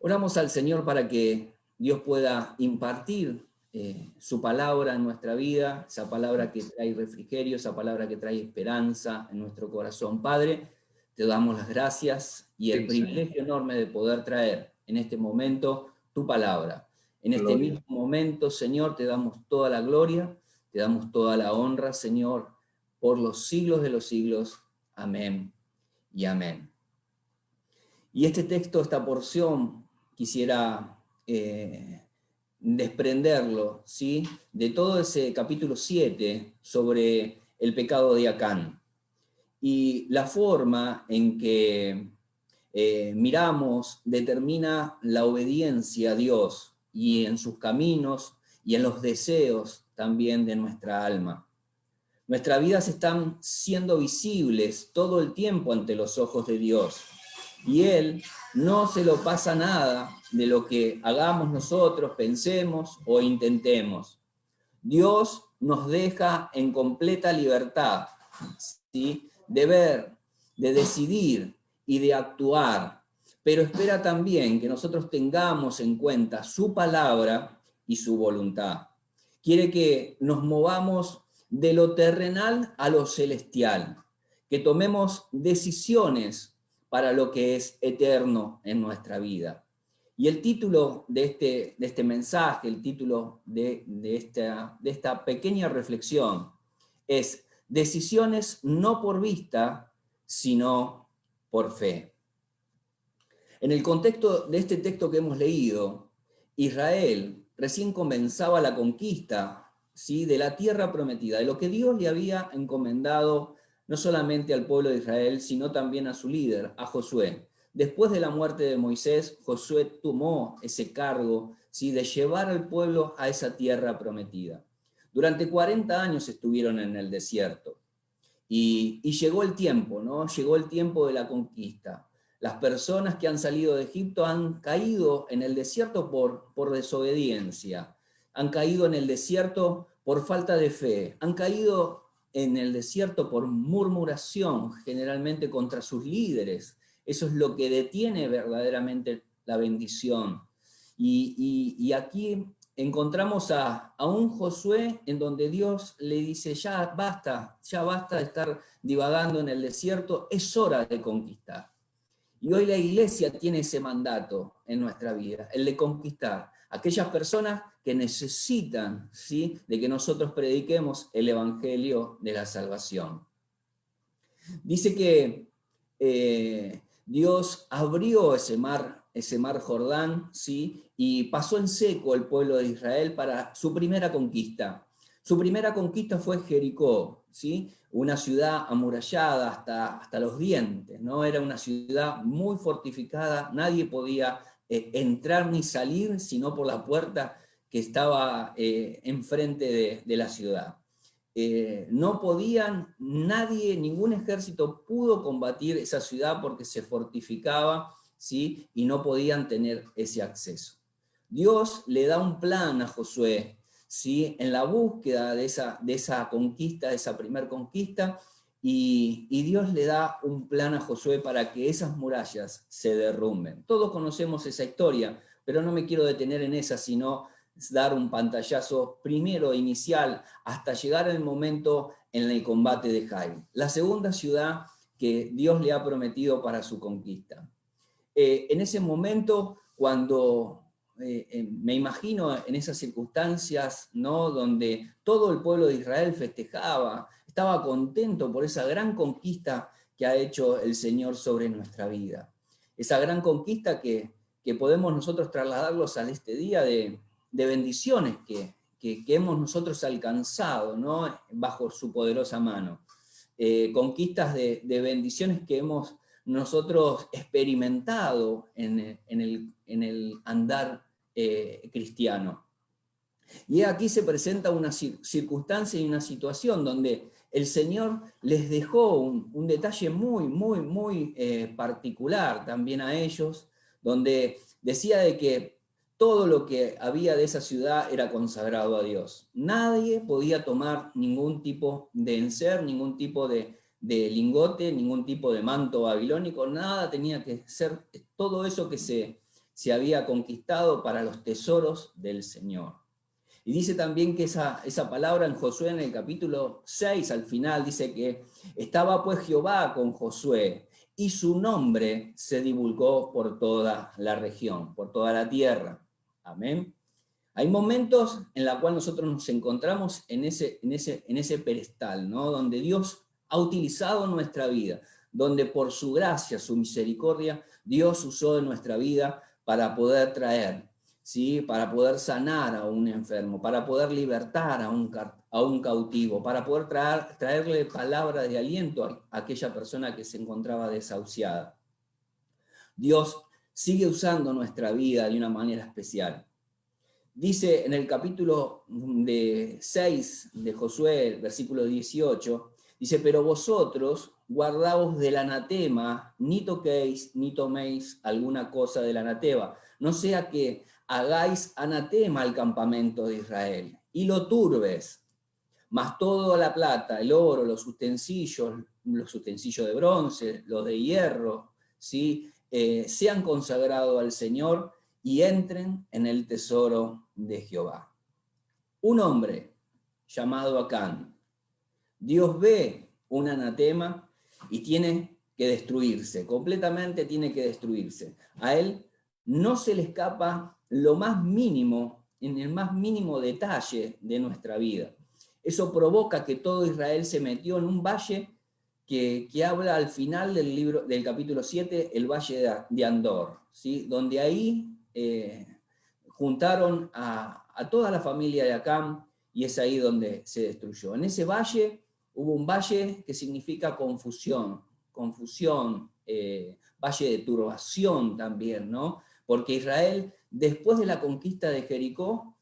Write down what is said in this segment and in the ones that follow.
Oramos al Señor para que Dios pueda impartir su palabra en nuestra vida, esa palabra que trae refrigerio, esa palabra que trae esperanza en nuestro corazón. Padre, te damos las gracias y el Sí, privilegio enorme de poder traer en este momento tu palabra. En este gloria. mismo momento, Señor, te damos toda la gloria, te damos toda la honra, Señor, por los siglos de los siglos. Amén y amén. Y este texto, esta porción, quisiera desprenderlo, ¿sí?, de todo ese capítulo 7 sobre el pecado de Acán. Y la forma en que miramos determina la obediencia a Dios y en sus caminos y en los deseos también de nuestra alma. Nuestras vidas están siendo visibles todo el tiempo ante los ojos de Dios. Y Él no se lo pasa nada de lo que hagamos nosotros, pensemos o intentemos. Dios nos deja en completa libertad, ¿sí?, de ver, de decidir y de actuar, pero espera también que nosotros tengamos en cuenta su palabra y su voluntad. Quiere que nos movamos de lo terrenal a lo celestial, que tomemos decisiones para lo que es eterno en nuestra vida. Y el título de este mensaje, el título de esta pequeña reflexión es Decisiones no por vista, sino por fe. En el contexto de este texto que hemos leído, Israel recién comenzaba la conquista, ¿sí?, de la tierra prometida, de lo que Dios le había encomendado no solamente al pueblo de Israel, sino también a su líder, a Josué. Después de la muerte de Moisés, Josué tomó ese cargo, ¿sí?, de llevar al pueblo a esa tierra prometida. Durante 40 años estuvieron en el desierto y llegó el tiempo, ¿no? Llegó el tiempo de la conquista. Las personas que han salido de Egipto han caído en el desierto por desobediencia, han caído en el desierto por falta de fe, han caído en el desierto por murmuración, generalmente contra sus líderes. Eso es lo que detiene verdaderamente la bendición. Y aquí encontramos a un Josué en donde Dios le dice, ya basta de estar divagando en el desierto, es hora de conquistar. Y hoy la iglesia tiene ese mandato en nuestra vida, el de conquistar a aquellas personas que necesitan, ¿sí?, de que nosotros prediquemos el evangelio de la salvación. Dice que Dios abrió ese mar Jordán, ¿sí?, y pasó en seco el pueblo de Israel para su primera conquista. Su primera conquista fue Jericó, ¿sí?, una ciudad amurallada hasta los dientes, ¿no? Era una ciudad muy fortificada, nadie podía entrar ni salir sino por la puerta que estaba enfrente de la ciudad. No podían, nadie, ningún ejército pudo combatir esa ciudad porque se fortificaba, ¿sí?, y no podían tener ese acceso. Dios le da un plan a Josué, ¿sí?, en la búsqueda de esa conquista, de esa primer conquista, y Dios le da un plan a Josué para que esas murallas se derrumben. Todos conocemos esa historia, pero no me quiero detener en esa, sino dar un pantallazo primero inicial hasta llegar al momento en el combate de Jai, la segunda ciudad que Dios le ha prometido para su conquista. En ese momento, cuando me imagino en esas circunstancias, ¿no?, donde todo el pueblo de Israel festejaba, estaba contento por esa gran conquista que ha hecho el Señor sobre nuestra vida. Esa gran conquista que podemos nosotros trasladarlos a este día de bendiciones que hemos nosotros alcanzado, ¿no?, bajo su poderosa mano. Conquistas de bendiciones que hemos nosotros experimentado en el andar cristiano. Y aquí se presenta una circunstancia y una situación donde el Señor les dejó un detalle muy particular también a ellos, donde decía de que todo lo que había de esa ciudad era consagrado a Dios. Nadie podía tomar ningún tipo de enser, ningún tipo de lingote, ningún tipo de manto babilónico, nada tenía que ser, todo eso que se se había conquistado para los tesoros del Señor. Y dice también que esa palabra en Josué, en el capítulo 6, al final, dice que estaba pues Jehová con Josué, y su nombre se divulgó por toda la región, por toda la tierra. Amén. Hay momentos en los cuales nosotros nos encontramos en ese pedestal, ¿no? Donde Dios ha utilizado nuestra vida, donde por su gracia, su misericordia, Dios usó en nuestra vida para poder traer, ¿sí? Para poder sanar a un enfermo, para poder libertar a un cautivo, para poder traerle palabras de aliento a aquella persona que se encontraba desahuciada. Dios sigue usando nuestra vida de una manera especial. Dice en el capítulo 6 de Josué, versículo 18, dice, pero vosotros guardaos del anatema, ni toquéis ni toméis alguna cosa del anatema, no sea que hagáis anatema al campamento de Israel, y lo turbes, mas toda la plata, el oro, los utensilios de bronce, los de hierro, ¿sí? Sean consagrados al Señor y entren en el tesoro de Jehová. Un hombre llamado Acán, Dios ve un anatema y tiene que destruirse, completamente tiene que destruirse. A él no se le escapa lo más mínimo, en el más mínimo detalle de nuestra vida. Eso provoca que todo Israel se metió en un valle que habla al final del capítulo 7, el valle de Andor, ¿sí? Donde ahí juntaron a toda la familia de Acán y es ahí donde se destruyó. En ese valle hubo un valle que significa confusión, valle de turbación también, ¿no? Porque Israel, después de la conquista de Jericó,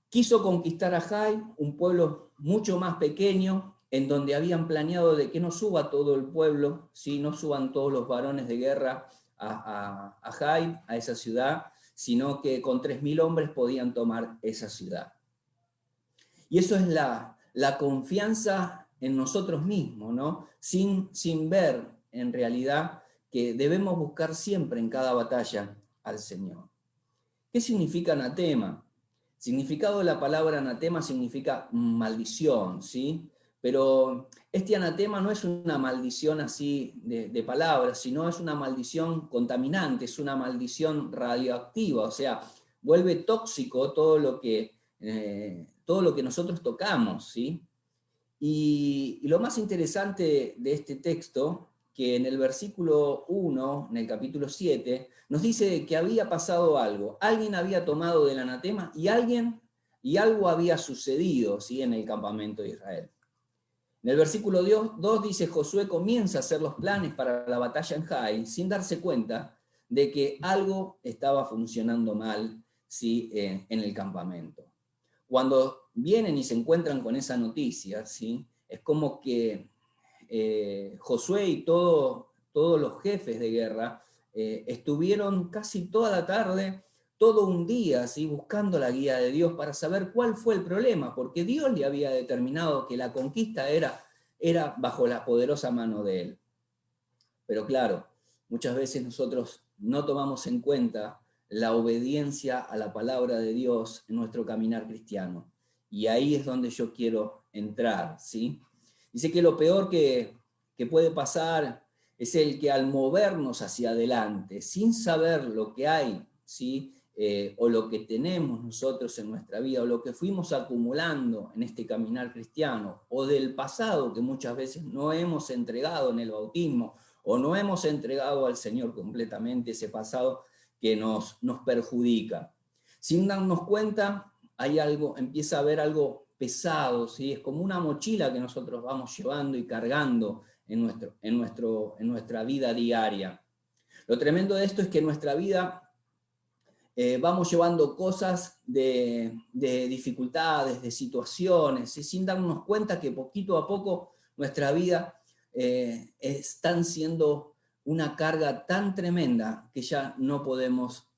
quiso conquistar a Jai, un pueblo mucho más pequeño, en donde habían planeado de que no suba todo el pueblo, ¿sí? No suban todos los varones de guerra a Jai, a esa ciudad, sino que con 3.000 hombres podían tomar esa ciudad. Y eso es la confianza en nosotros mismos, ¿no? Sin ver en realidad que debemos buscar siempre en cada batalla al Señor. ¿Qué significa anatema? Significado de la palabra anatema significa maldición, ¿sí? Pero este anatema no es una maldición así de palabras, sino es una maldición contaminante, es una maldición radioactiva, o sea, vuelve tóxico todo lo que nosotros tocamos, ¿sí? Y lo más interesante de este texto, que en el versículo 1, en el capítulo 7, nos dice que había pasado algo. Alguien había tomado del anatema y algo había sucedido, ¿sí? En el campamento de Israel. En el versículo 2 dice, Josué comienza a hacer los planes para la batalla en Jai, sin darse cuenta de que algo estaba funcionando mal, ¿sí? En el campamento. Cuando vienen y se encuentran con esa noticia, ¿sí? Es como que Josué y todos los jefes de guerra estuvieron casi toda la tarde, todo un día, ¿sí? Buscando la guía de Dios para saber cuál fue el problema, porque Dios le había determinado que la conquista era bajo la poderosa mano de Él. Pero claro, muchas veces nosotros no tomamos en cuenta la obediencia a la palabra de Dios en nuestro caminar cristiano. Y ahí es donde yo quiero entrar, ¿sí? Dice que lo peor que puede pasar es el que al movernos hacia adelante, sin saber lo que hay, ¿sí? O lo que tenemos nosotros en nuestra vida, o lo que fuimos acumulando en este caminar cristiano, o del pasado que muchas veces no hemos entregado en el bautismo, o no hemos entregado al Señor completamente ese pasado que nos perjudica. Sin darnos cuenta, empieza a haber algo pesado, ¿sí? Es como una mochila que nosotros vamos llevando y cargando en nuestra vida diaria. Lo tremendo de esto es que en nuestra vida vamos llevando cosas de dificultades, de situaciones, ¿sí? Sin darnos cuenta que poquito a poco nuestra vida están siendo una carga tan tremenda que ya no podemos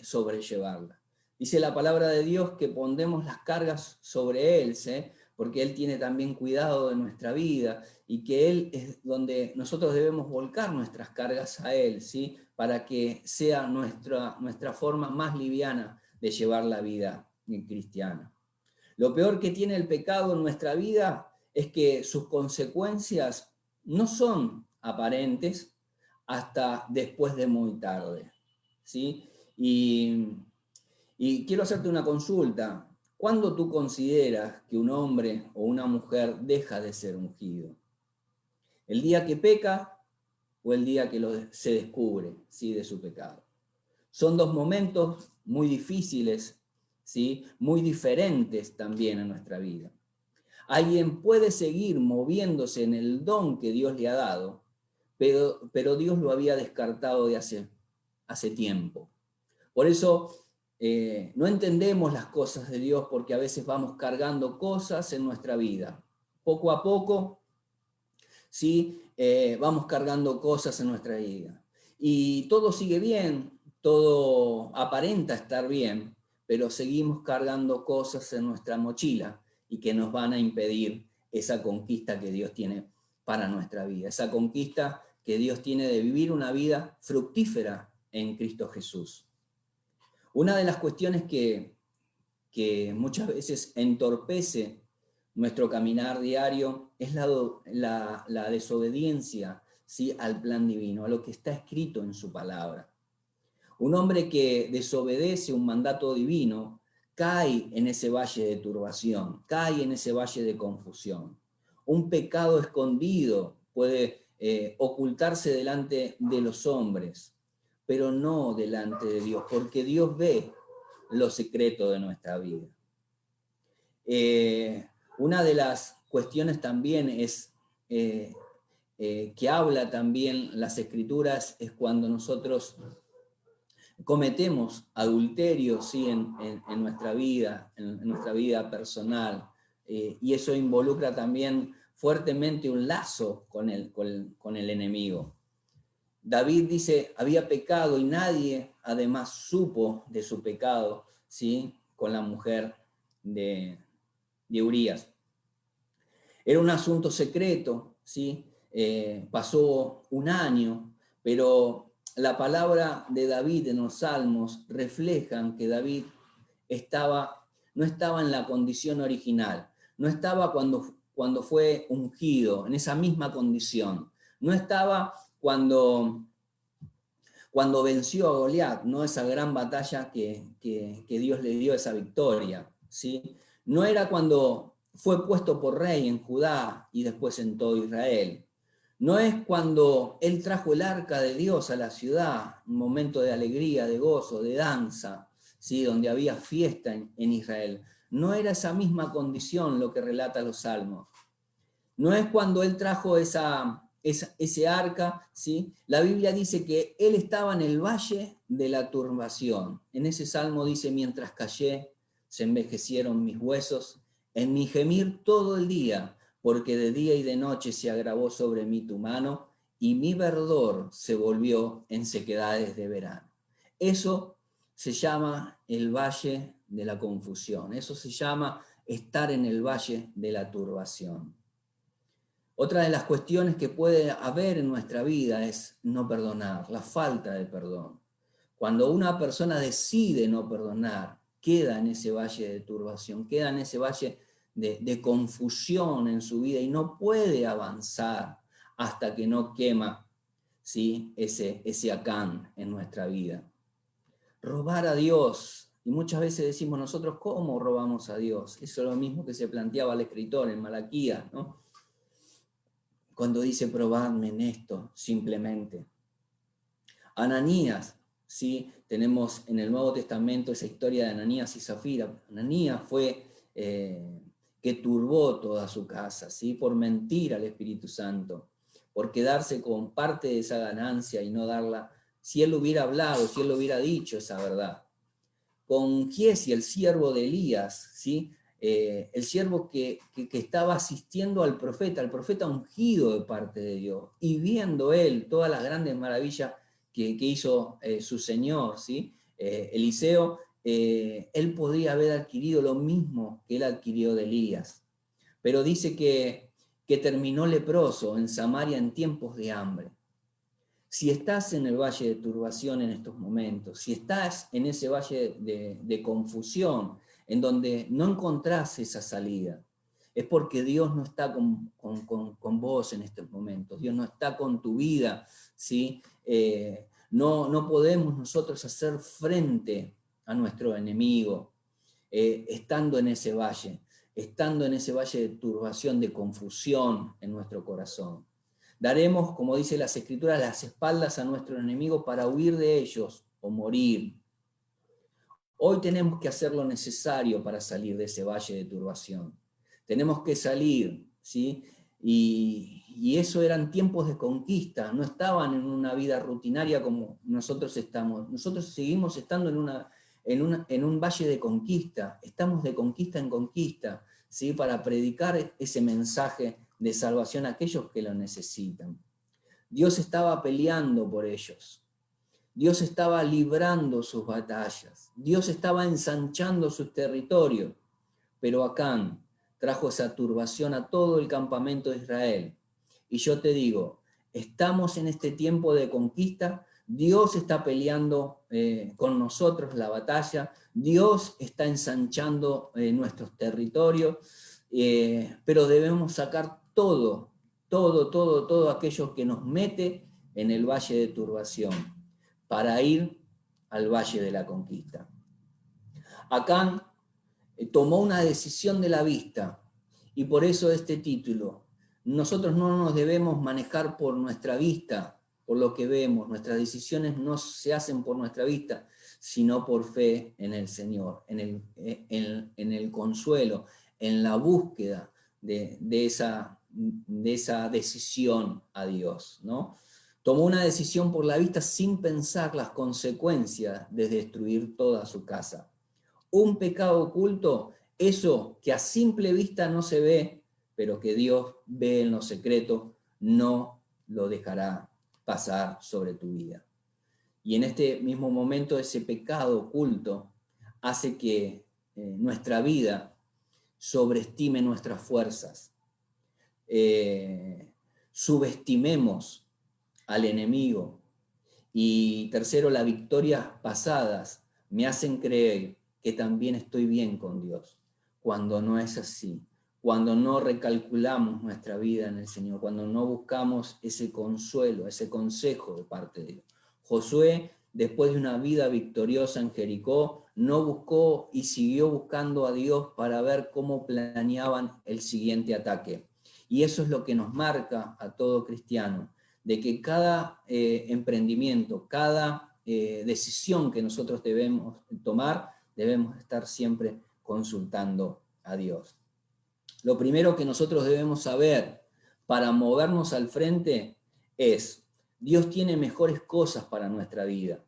sobrellevarla. Dice la palabra de Dios que pondremos las cargas sobre Él, ¿sí? porque Él tiene también cuidado de nuestra vida y que Él es donde nosotros debemos volcar nuestras cargas a Él, ¿sí? Para que sea nuestra forma más liviana de llevar la vida cristiana. Lo peor que tiene el pecado en nuestra vida es que sus consecuencias no son aparentes hasta después de muy tarde, ¿sí? Y quiero hacerte una consulta. ¿Cuándo tú consideras que un hombre o una mujer deja de ser ungido? ¿El día que peca o el día que se descubre, ¿sí?, de su pecado? Son dos momentos muy difíciles, ¿sí?, muy diferentes también en nuestra vida. Alguien puede seguir moviéndose en el don que Dios le ha dado, pero Dios lo había descartado de hace tiempo. Por eso no entendemos las cosas de Dios, porque a veces vamos cargando cosas en nuestra vida. Poco a poco, ¿sí? Vamos cargando cosas en nuestra vida. Y todo sigue bien, todo aparenta estar bien, pero seguimos cargando cosas en nuestra mochila y que nos van a impedir esa conquista que Dios tiene para nuestra vida, esa conquista que Dios tiene de vivir una vida fructífera en Cristo Jesús. Una de las cuestiones que muchas veces entorpece nuestro caminar diario es la desobediencia, ¿sí?, al plan divino, a lo que está escrito en su palabra. Un hombre que desobedece un mandato divino cae en ese valle de turbación, cae en ese valle de confusión. Un pecado escondido puede ocultarse delante de los hombres, pero no delante de Dios, porque Dios ve lo secreto de nuestra vida. Una de las cuestiones también es que habla también las Escrituras es cuando nosotros cometemos adulterio, ¿sí?, en nuestra vida, en nuestra vida personal, y eso involucra también fuertemente un lazo con el enemigo. David dice, había pecado y nadie además supo de su pecado, ¿sí?, con la mujer de Urías. Era un asunto secreto, ¿sí? Pasó un año, pero la palabra de David en los Salmos reflejan que David no estaba en la condición original, no estaba cuando fue ungido, en esa misma condición, no estaba cuando venció a Goliat, ¿no?, esa gran batalla que Dios le dio, esa victoria, ¿sí? No era cuando fue puesto por rey en Judá y después en todo Israel. No es cuando él trajo el arca de Dios a la ciudad, un momento de alegría, de gozo, de danza, ¿sí?, donde había fiesta en Israel. No era esa misma condición lo que relata los Salmos. No es cuando él trajo ese arca, ¿sí? La Biblia dice que él estaba en el valle de la turbación. En ese salmo dice, mientras callé, se envejecieron mis huesos, en mi gemir todo el día, porque de día y de noche se agravó sobre mí tu mano, y mi verdor se volvió en sequedades de verano. Eso se llama el valle de la confusión, eso se llama estar en el valle de la turbación. Otra de las cuestiones que puede haber en nuestra vida es no perdonar, la falta de perdón. Cuando una persona decide no perdonar, queda en ese valle de turbación, queda en ese valle de confusión en su vida y no puede avanzar hasta que no quema, ¿sí?, ese Acán en nuestra vida. Robar a Dios, y muchas veces decimos nosotros, ¿cómo robamos a Dios? Eso es lo mismo que se planteaba el escritor en Malaquías, ¿no?, cuando dice, probadme en esto, simplemente. Ananías, ¿sí? Tenemos en el Nuevo Testamento esa historia de Ananías y Zafira. Ananías fue que turbó toda su casa, ¿sí?, por mentir al Espíritu Santo, por quedarse con parte de esa ganancia y no darla, si él hubiera hablado, si él hubiera dicho esa verdad. Con Giesi, el siervo de Elías, ¿sí?, el siervo que estaba asistiendo al profeta ungido de parte de Dios, y viendo él todas las grandes maravillas que hizo su Señor, ¿sí?, Eliseo, él podría haber adquirido lo mismo que él adquirió de Elías. pero dice que terminó leproso en Samaria en tiempos de hambre. Si estás en el valle de turbación en estos momentos, si estás en ese valle de confusión, en donde no encontrás esa salida, es porque Dios no está con vos en estos momentos, Dios no está con tu vida, ¿sí? No podemos nosotros hacer frente a nuestro enemigo estando en ese valle de turbación, de confusión en nuestro corazón. Daremos, como dice las Escrituras, las espaldas a nuestro enemigo para huir de ellos o morir. Hoy tenemos que hacer lo necesario para salir de ese valle de turbación. Tenemos que salir, ¿sí? Y eso eran tiempos de conquista, no estaban en una vida rutinaria como nosotros estamos. Nosotros seguimos estando en un valle de conquista, estamos de conquista en conquista, ¿sí? Para predicar ese mensaje de salvación a aquellos que lo necesitan. Dios estaba peleando por ellos. Dios estaba librando sus batallas. Dios estaba ensanchando sus territorios. Pero Acán trajo esa turbación a todo el campamento de Israel. Y yo te digo, estamos en este tiempo de conquista. Dios está peleando con nosotros la batalla. Dios está ensanchando nuestros territorios. Pero debemos sacar todo aquello que nos mete en el valle de turbación para ir al valle de la conquista. Acán tomó una decisión de la vista, y por eso este título. Nosotros no nos debemos manejar por nuestra vista, por lo que vemos. Nuestras decisiones no se hacen por nuestra vista, sino por fe en el Señor, en el consuelo, en la búsqueda de esa decisión a Dios, ¿no? Tomó una decisión por la vista sin pensar las consecuencias de destruir toda su casa. Un pecado oculto, eso que a simple vista no se ve, pero que Dios ve en lo secreto, no lo dejará pasar sobre tu vida. Y en este mismo momento ese pecado oculto hace que nuestra vida sobreestime nuestras fuerzas, subestimemos al enemigo. Y tercero, las victorias pasadas me hacen creer que también estoy bien con Dios, cuando no es así, cuando no recalculamos nuestra vida en el Señor, cuando no buscamos ese consuelo, ese consejo de parte de Dios. Josué, después de una vida victoriosa en Jericó, no buscó y siguió buscando a Dios para ver cómo planeaban el siguiente ataque. Y eso es lo que nos marca a todo cristiano, de que cada emprendimiento, cada decisión que nosotros debemos tomar, debemos estar siempre consultando a Dios. Lo primero que nosotros debemos saber para movernos al frente es, Dios tiene mejores cosas para nuestra vida,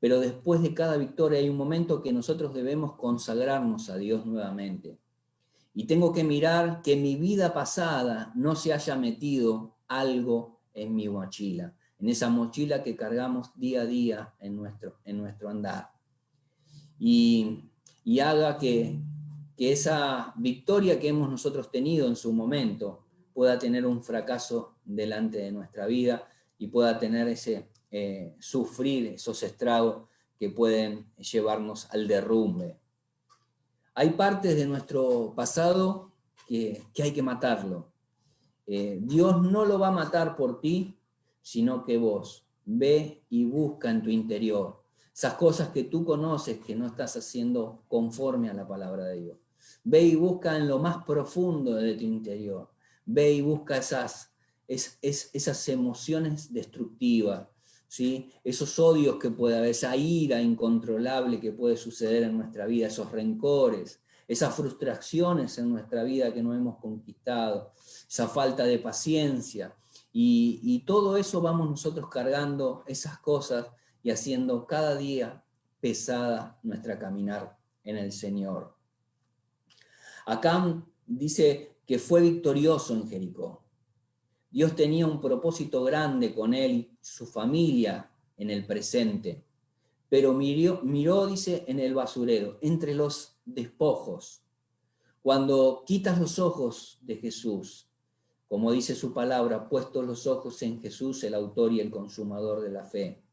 pero después de cada victoria hay un momento que nosotros debemos consagrarnos a Dios nuevamente. Y tengo que mirar que mi vida pasada no se haya metido algo en mi mochila, en esa mochila que cargamos día a día en nuestro andar. Y haga que esa victoria que hemos nosotros tenido en su momento pueda tener un fracaso delante de nuestra vida y pueda tener sufrir esos estragos que pueden llevarnos al derrumbe. Hay partes de nuestro pasado que hay que matarlo. Dios no lo va a matar por ti, sino que vos ve y busca en tu interior esas cosas que tú conoces que no estás haciendo conforme a la palabra de Dios. Ve y busca en lo más profundo de tu interior. Ve y busca esas emociones destructivas, ¿sí? Esos odios que puede haber, esa ira incontrolable que puede suceder en nuestra vida, esos rencores, esas frustraciones en nuestra vida que no hemos conquistado, esa falta de paciencia, y todo eso vamos nosotros cargando esas cosas y haciendo cada día pesada nuestra caminar en el Señor. Acán dice que fue victorioso en Jericó. Dios tenía un propósito grande con él y su familia en el presente, pero miró, dice, en el basurero, entre los despojos. Cuando quitas los ojos de Jesús, como dice su palabra, puestos los ojos en Jesús, el autor y el consumador de la fe,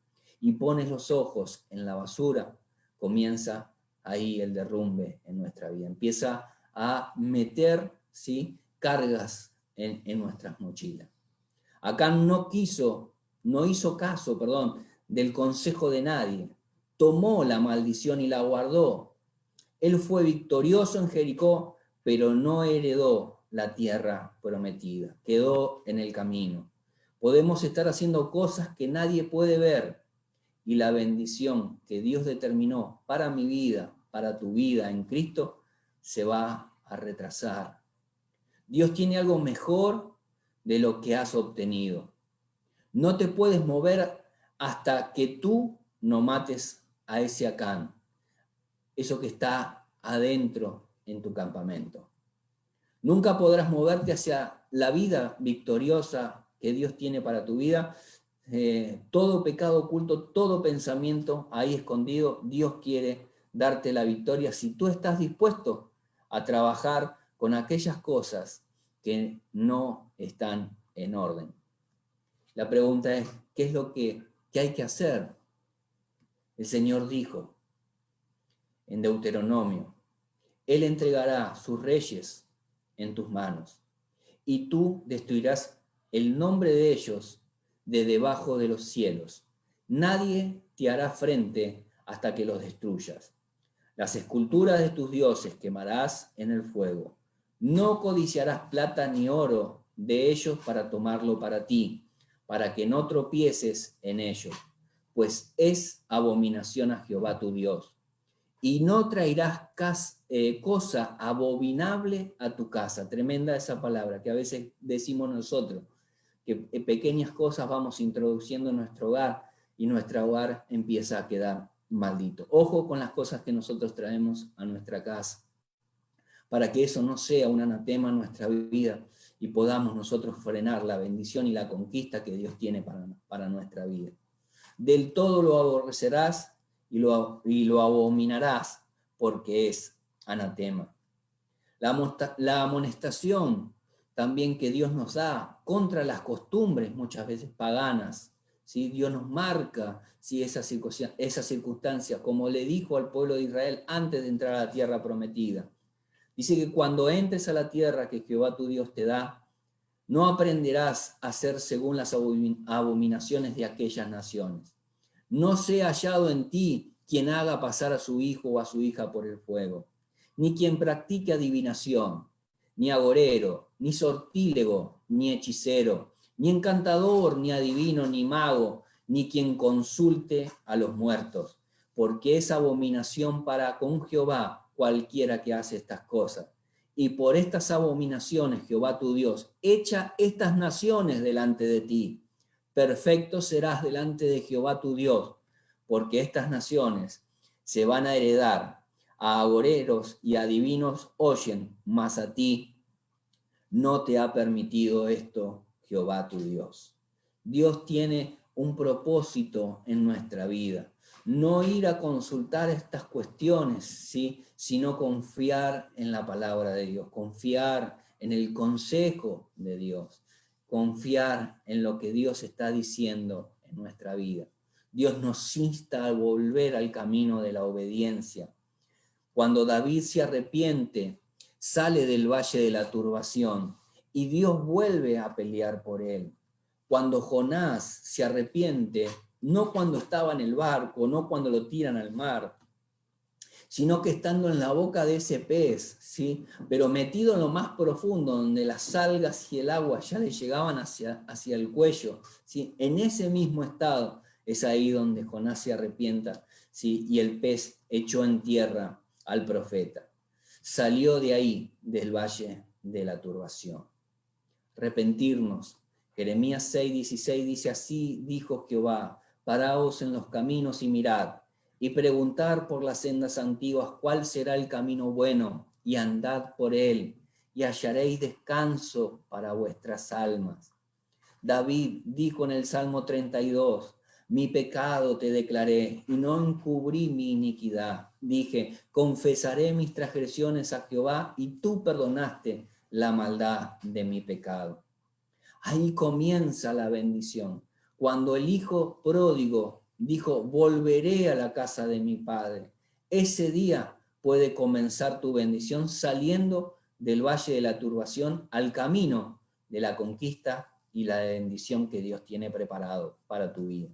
y pones los ojos en la basura, comienza ahí el derrumbe en nuestra vida. Empieza a meter, ¿sí?, cargas en nuestras mochilas. Acán no hizo caso, del consejo de nadie. Tomó la maldición y la guardó. Él fue victorioso en Jericó, pero no heredó la tierra prometida. Quedó en el camino. Podemos estar haciendo cosas que nadie puede ver, y la bendición que Dios determinó para mi vida, para tu vida en Cristo, se va a retrasar. Dios tiene algo mejor de lo que has obtenido. No te puedes mover hasta que tú no mates a ese Acán, eso que está adentro en tu campamento. Nunca podrás moverte hacia la vida victoriosa que Dios tiene para tu vida. Todo pecado oculto, todo pensamiento ahí escondido, Dios quiere darte la victoria si tú estás dispuesto a trabajar con aquellas cosas que no están en orden. La pregunta es, ¿qué es lo que hay que hacer? El Señor dijo en Deuteronomio, Él entregará sus reyes en tus manos, y tú destruirás el nombre de ellos de debajo de los cielos. Nadie te hará frente hasta que los destruyas. Las esculturas de tus dioses quemarás en el fuego. No codiciarás plata ni oro de ellos para tomarlo para ti, para que no tropieces en ello, pues es abominación a Jehová tu Dios. Y no traerás cosa abominable a tu casa. Tremenda esa palabra que a veces decimos nosotros, que pequeñas cosas vamos introduciendo en nuestro hogar y nuestro hogar empieza a quedar maldito. Ojo con las cosas que nosotros traemos a nuestra casa, para que eso no sea un anatema en nuestra vida y podamos nosotros frenar la bendición y la conquista que Dios tiene para nuestra vida. Del todo lo aborrecerás y lo abominarás, porque es anatema. La amonestación también que Dios nos da contra las costumbres muchas veces paganas, ¿sí? Dios nos marca, ¿sí?, esa circunstancia, como le dijo al pueblo de Israel antes de entrar a la tierra prometida. Dice que cuando entres a la tierra que Jehová tu Dios te da, no aprenderás a hacer según las abominaciones de aquellas naciones. No sea hallado en ti quien haga pasar a su hijo o a su hija por el fuego, ni quien practique adivinación, ni agorero, ni sortílego, ni hechicero, ni encantador, ni adivino, ni mago, ni quien consulte a los muertos, porque es abominación para con Jehová cualquiera que hace estas cosas. Y por estas abominaciones Jehová tu Dios echa estas naciones delante de ti. Perfecto serás delante de Jehová tu Dios, porque estas naciones se van a heredar. A agoreros y adivinos oyen, mas a ti no te ha permitido esto Jehová tu Dios. Dios tiene un propósito en nuestra vida. No ir a consultar estas cuestiones, ¿sí?, sino confiar en la palabra de Dios, confiar en el consejo de Dios, confiar en lo que Dios está diciendo en nuestra vida. Dios nos insta a volver al camino de la obediencia. Cuando David se arrepiente, sale del valle de la turbación y Dios vuelve a pelear por él. Cuando Jonás se arrepiente, no cuando estaba en el barco, no cuando lo tiran al mar, sino que estando en la boca de ese pez, ¿sí?, pero metido en lo más profundo, donde las algas y el agua ya le llegaban hacia el cuello, ¿sí?, en ese mismo estado es ahí donde Jonás se arrepienta, ¿sí?, y el pez echó en tierra al profeta. Salió de ahí, del valle de la turbación. Arrepentirnos. Jeremías 6:16 dice, así dijo Jehová, paraos en los caminos y mirad, y preguntar por las sendas antiguas cuál será el camino bueno, y andad por él, y hallaréis descanso para vuestras almas. David dijo en el Salmo 32, Mi pecado te declaré y no encubrí mi iniquidad. Dije, confesaré mis transgresiones a Jehová y tú perdonaste la maldad de mi pecado. Ahí comienza la bendición. Cuando el hijo pródigo dijo, volveré a la casa de mi padre, ese día puede comenzar tu bendición saliendo del valle de la turbación al camino de la conquista y la bendición que Dios tiene preparado para tu vida.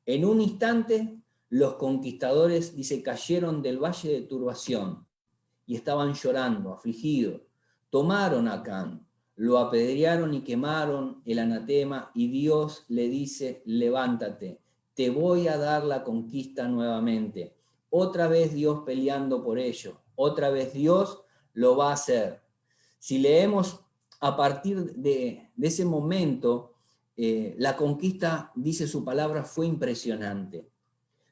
En un instante, los conquistadores, dice, cayeron del valle de turbación y estaban llorando, afligidos. Tomaron a Acán, lo apedrearon y quemaron el anatema, y Dios le dice, levántate, te voy a dar la conquista nuevamente. Otra vez Dios peleando por ello, otra vez Dios lo va a hacer. Si leemos a partir de ese momento, la conquista, dice su palabra, fue impresionante.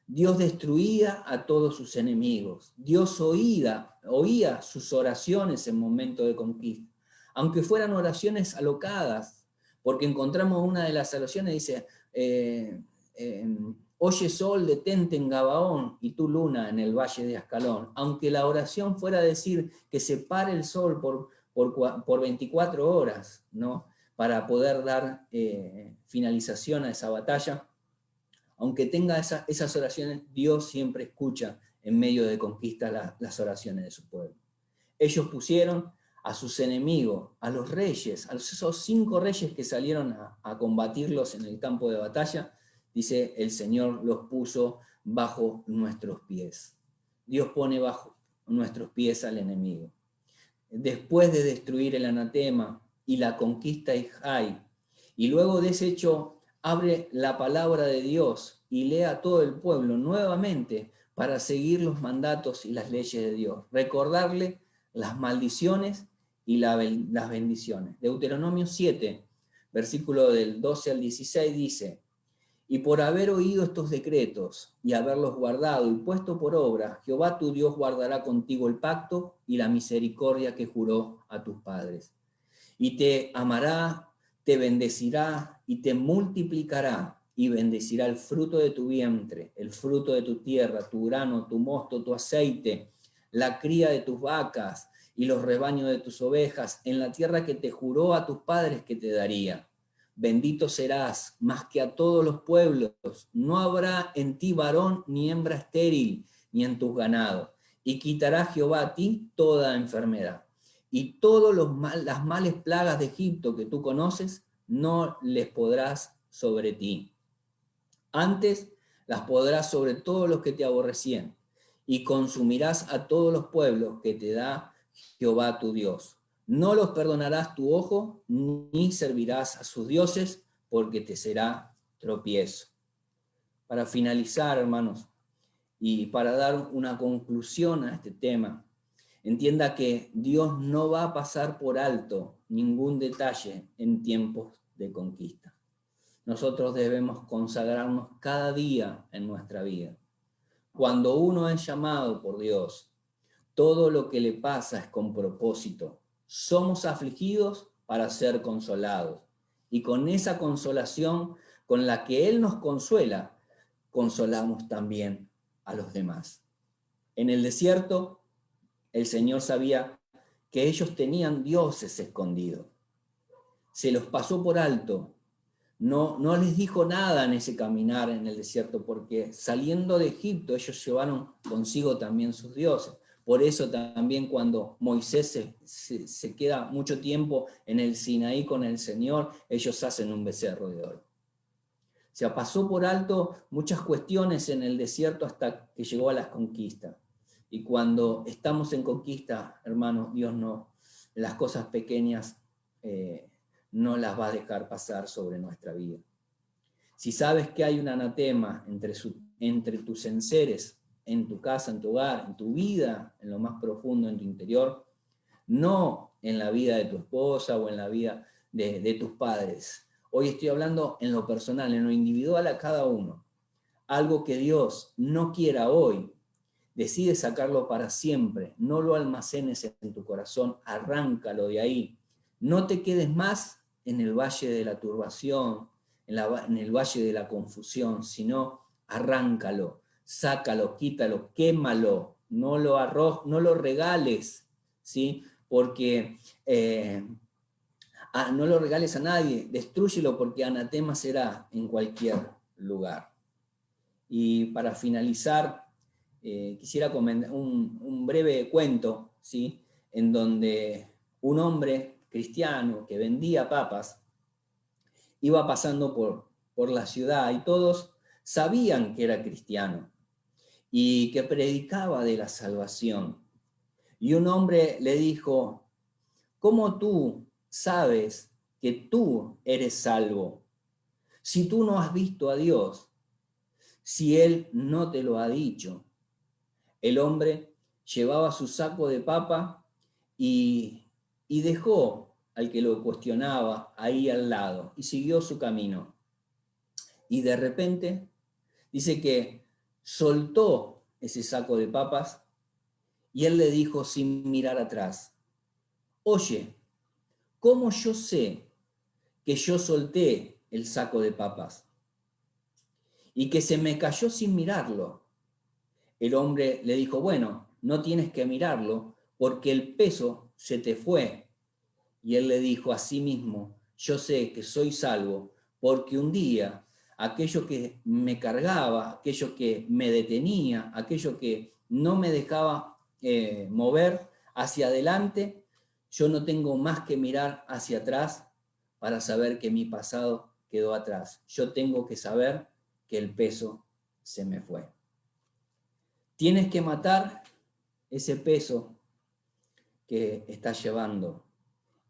Dios destruía a todos sus enemigos. Dios oía sus oraciones en momento de conquista, aunque fueran oraciones alocadas, porque encontramos una de las oraciones, dice, oye sol, detente en Gabaón, y tú luna en el valle de Ascalón. Aunque la oración fuera decir que se pare el sol por 24 horas, ¿no?, para poder dar finalización a esa batalla, aunque tenga esas oraciones, Dios siempre escucha en medio de conquista las oraciones de su pueblo. Ellos pusieron a sus enemigos, a los reyes, a esos 5 reyes que salieron a combatirlos en el campo de batalla, dice, el Señor los puso bajo nuestros pies. Dios pone bajo nuestros pies al enemigo. Después de destruir el anatema y la conquista de Jai, y luego de ese hecho, abre la palabra de Dios y lee a todo el pueblo nuevamente para seguir los mandatos y las leyes de Dios, recordarle las maldiciones y las bendiciones. Deuteronomio 7, versículo del 12 al 16 dice, y por haber oído estos decretos y haberlos guardado y puesto por obra, Jehová tu Dios guardará contigo el pacto y la misericordia que juró a tus padres. Y te amará, te bendecirá y te multiplicará, y bendecirá el fruto de tu vientre, el fruto de tu tierra, tu grano, tu mosto, tu aceite, la cría de tus vacas y los rebaños de tus ovejas, en la tierra que te juró a tus padres que te daría. Bendito serás más que a todos los pueblos, no habrá en ti varón ni hembra estéril, ni en tus ganados, y quitará Jehová a ti toda enfermedad. Y todas las males plagas de Egipto que tú conoces, no les podrás sobre ti. Antes las podrás sobre todos los que te aborrecían, y consumirás a todos los pueblos que te da Jehová tu Dios. No los perdonarás tu ojo, ni servirás a sus dioses, porque te será tropiezo. Para finalizar, hermanos, y para dar una conclusión a este tema, entienda que Dios no va a pasar por alto ningún detalle en tiempos de conquista. Nosotros debemos consagrarnos cada día en nuestra vida. Cuando uno es llamado por Dios, todo lo que le pasa es con propósito. Somos afligidos para ser consolados. Y con esa consolación con la que Él nos consuela, consolamos también a los demás. En el desierto, el Señor sabía que ellos tenían dioses escondidos. Se los pasó por alto. No les dijo nada en ese caminar en el desierto, porque saliendo de Egipto ellos llevaron consigo también sus dioses. Por eso también cuando Moisés se queda mucho tiempo en el Sinaí con el Señor, ellos hacen un becerro de oro. Se pasó por alto muchas cuestiones en el desierto hasta que llegó a las conquistas. Y cuando estamos en conquista, hermanos, Dios no, las cosas pequeñas no las va a dejar pasar sobre nuestra vida. Si sabes que hay un anatema entre tus enseres, en tu casa, en tu hogar, en tu vida, en lo más profundo, en tu interior, no en la vida de tu esposa o en la vida de tus padres. Hoy estoy hablando en lo personal, en lo individual a cada uno. Algo que Dios no quiera hoy, decide sacarlo para siempre. No lo almacenes en tu corazón, arráncalo de ahí. No te quedes más en el valle de la turbación, en el valle de la confusión, sino arráncalo, sácalo, quítalo, quémalo, no lo regales, ¿sí? Porque no lo regales a nadie, destrúyelo porque anatema será en cualquier lugar. Y para finalizar, quisiera comentar un breve cuento, ¿sí? En donde un hombre cristiano que vendía papas iba pasando por la ciudad y todos sabían que era cristiano y que predicaba de la salvación. Y un hombre le dijo: ¿cómo tú sabes que tú eres salvo? Si tú no has visto a Dios, si Él no te lo ha dicho. El hombre llevaba su saco de papa y dejó al que lo cuestionaba ahí al lado y siguió su camino. Y de repente dice que soltó ese saco de papas y él le dijo sin mirar atrás: oye, ¿cómo yo sé que yo solté el saco de papas y que se me cayó sin mirarlo? El hombre le dijo: bueno, no tienes que mirarlo porque el peso se te fue. Y él le dijo a sí mismo: yo sé que soy salvo porque un día aquello que me cargaba, aquello que me detenía, aquello que no me dejaba mover hacia adelante, yo no tengo más que mirar hacia atrás para saber que mi pasado quedó atrás. Yo tengo que saber que el peso se me fue. Tienes que matar ese peso que estás llevando.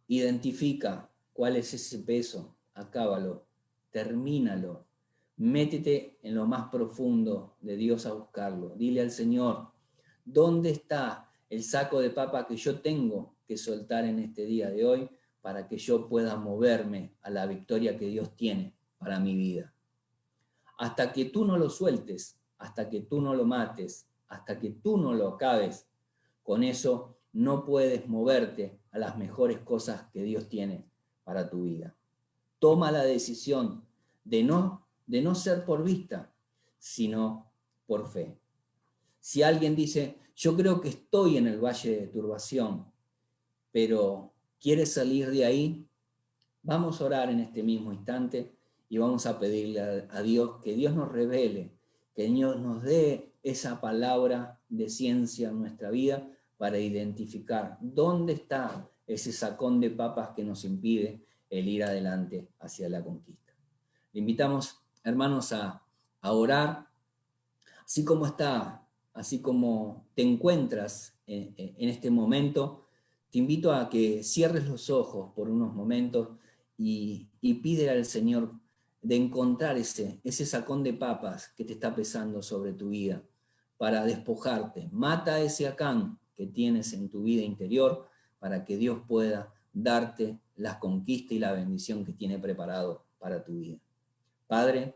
Identifica cuál es ese peso, acábalo, termínalo, métete en lo más profundo de Dios a buscarlo. Dile al Señor: ¿dónde está el saco de papa que yo tengo que soltar en este día de hoy para que yo pueda moverme a la victoria que Dios tiene para mi vida? Hasta que tú no lo sueltes, hasta que tú no lo mates, hasta que tú no lo acabes, con eso no puedes moverte a las mejores cosas que Dios tiene para tu vida. Toma la decisión de no ser por vista, sino por fe. Si alguien dice: yo creo que estoy en el valle de turbación, pero quiere salir de ahí, vamos a orar en este mismo instante y vamos a pedirle a Dios que Dios nos revele, que Dios nos dé esa palabra de ciencia en nuestra vida para identificar dónde está ese sacón de papas que nos impide el ir adelante hacia la conquista. Le invitamos, hermanos, a orar, así como te encuentras en este momento. Te invito a que cierres los ojos por unos momentos y pídele al Señor de encontrar ese sacón de papas que te está pesando sobre tu vida para despojarte. Mata ese Acán que tienes en tu vida interior para que Dios pueda darte las conquistas y la bendición que tiene preparado para tu vida. Padre,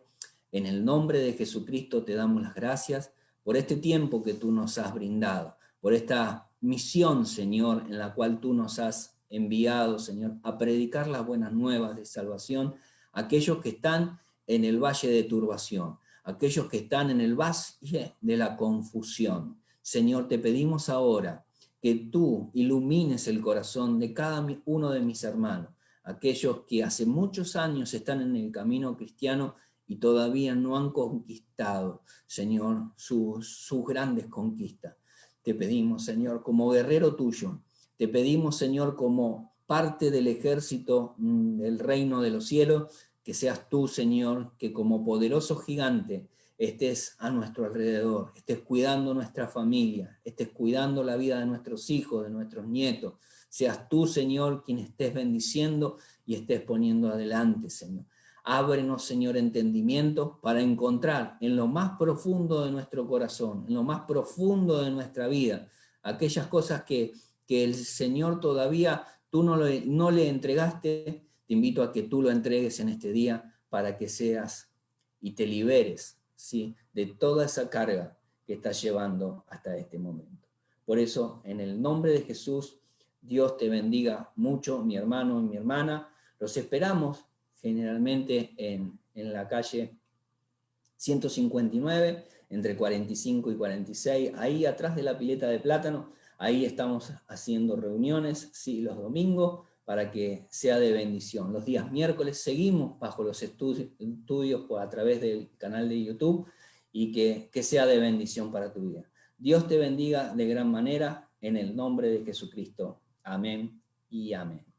en el nombre de Jesucristo te damos las gracias por este tiempo que tú nos has brindado, por esta misión, Señor, en la cual tú nos has enviado, Señor, a predicar las buenas nuevas de salvación a aquellos que están en el valle de turbación, aquellos que están en el valle de la confusión. Señor, te pedimos ahora que tú ilumines el corazón de cada uno de mis hermanos, aquellos que hace muchos años están en el camino cristiano y todavía no han conquistado, Señor, sus grandes conquistas. Te pedimos, Señor, como guerrero tuyo, te pedimos, Señor, como parte del ejército del reino de los cielos, que seas tú, Señor, que como poderoso gigante estés a nuestro alrededor, estés cuidando nuestra familia, estés cuidando la vida de nuestros hijos, de nuestros nietos. Seas tú, Señor, quien estés bendiciendo y estés poniendo adelante, Señor. Ábrenos, Señor, entendimiento para encontrar en lo más profundo de nuestro corazón, en lo más profundo de nuestra vida, aquellas cosas que el Señor todavía tú no le entregaste. Te invito a que tú lo entregues en este día para que seas y te liberes, ¿sí?, de toda esa carga que estás llevando hasta este momento. Por eso, en el nombre de Jesús, Dios te bendiga mucho, mi hermano y mi hermana. Los esperamos generalmente en en la calle 159, entre 45 y 46, ahí atrás de la pileta de plátano. Ahí estamos haciendo reuniones, sí, los domingos, para que sea de bendición. Los días miércoles seguimos bajo los estudios a través del canal de YouTube, y que sea de bendición para tu vida. Dios te bendiga de gran manera, en el nombre de Jesucristo. Amén y amén.